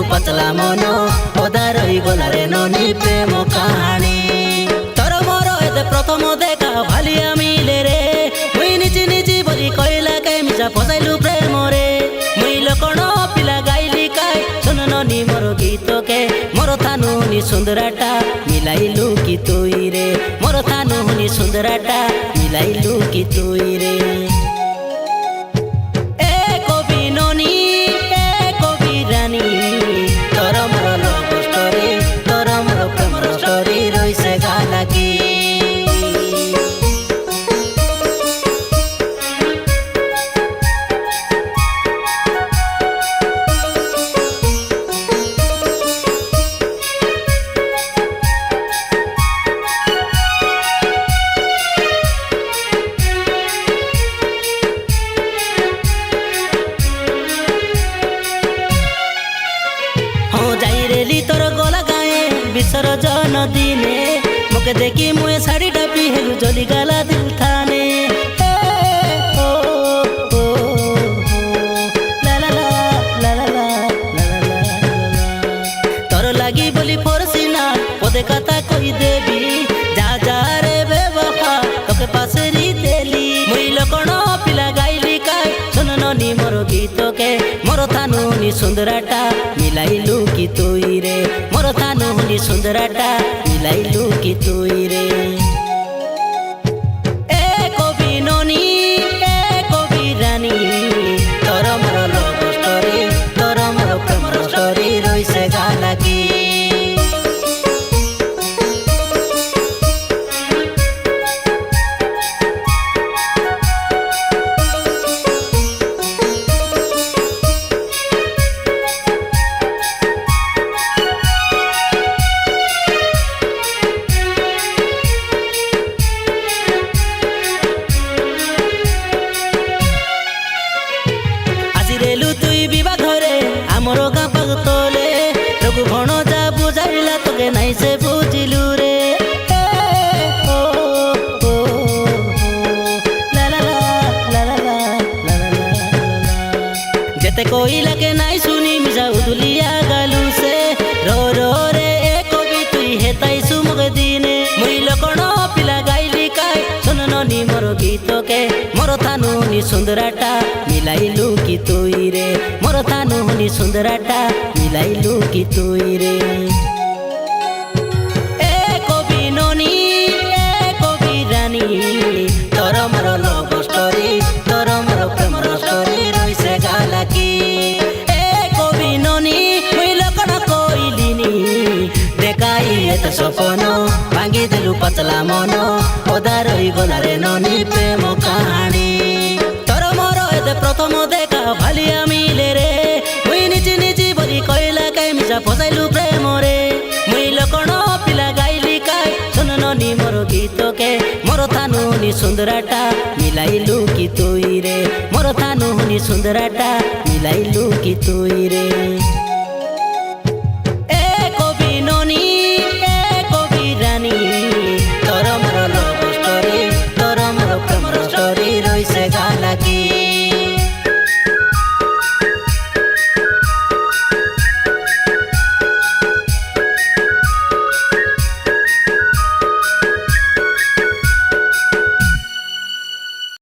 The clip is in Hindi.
ଦେଲୁ ପାଚଲା ମନ ଅଧା ରହିଗଲା ରେ ନନି ପ୍ରେମ କାହାଣୀ ତୋର ମୋର ଏତେ ପ୍ରଥମ ଦେଖା ଭାଲିଆ ମିଲେ ରେ ମୁଇଁ ନିଜେ ନିଜେ ବୋଲି କହିଲା କାଇ ମିଶା ଫସାଇଲୁ ପ୍ରେମରେ ମୁଇଁ ଲୋକଣ ପିଲା ଗାଇଲି କାଇ ଶୁନ ନନି ମୋର ଗୀତ କେ ମୋର ଥାନୁନି ସୁନ୍ଦରାଟା ମିଲାଇଲୁ କି ତୁଇରେ ମୋର ଥାନୁନି ସୁନ୍ଦରାଟା ମିଲାଇଲୁ କି ତୁଇରେ तोर गला गाए विसर्जन दिने मोके देखी मुए साड़ी टापी हेलु जली गाला दिल थाने तोर लागी बोली फोरसिना पदे कथा कही देवी जा जा रे बेवफा तोके पासे री देली मुई लोकण पिला गाइली काई सुन ननी मोर गीत के मोर थानुनी सुंदराटा मिलाइलु कि तुइरे मोर थानुनी सुंदराटा मिलाइलु कि तुइरे ए कवि ननी ए कवि रानी तोर मोर लव स्टोरी तोर मोर प्रेम स्टोरी रइसे गाला की मोर गाँ पाग तोले रघु भण जा बुझाइला तोके नाई से बुझिलु रे जेते कोइला के नाई सुनी मिसा उदुलिया गालु से रो रो रे ए कवि तुई हेताई सुमुग दिने मुई लोकण पिला गाइली काई सुन ननी मोर गीत के मोर थानुनी सुंदराटा मिलाइलु कि तुइरे मोर थानुनी सुंदराटा मिलाइलु कि तुइरे ए कवि ननी ए कवि रानी तोर मोर लव स्टोरी तोर मोर प्रेम स्टोरी रइसे गाला की ए कवि ननी मुई लोकण कइलिनी देखाई एत सपन भांगी देलु पाचला मन अधा रहिगला रे ननी प्रेम काहानी तोर मोर एते प्रथम देखा भालिया मिले रे मुई निजी निजी बोली कहला काई मिसा फसाइलु प्रेमरे मुई लोकण पिला गाइली काई सुन ननी मोर गीत के मोर थानुनी सुंदराटा मिलाइलु कि तुइरे मोर थानुनी सुंदराटा मिलाइलु कि तुइरे।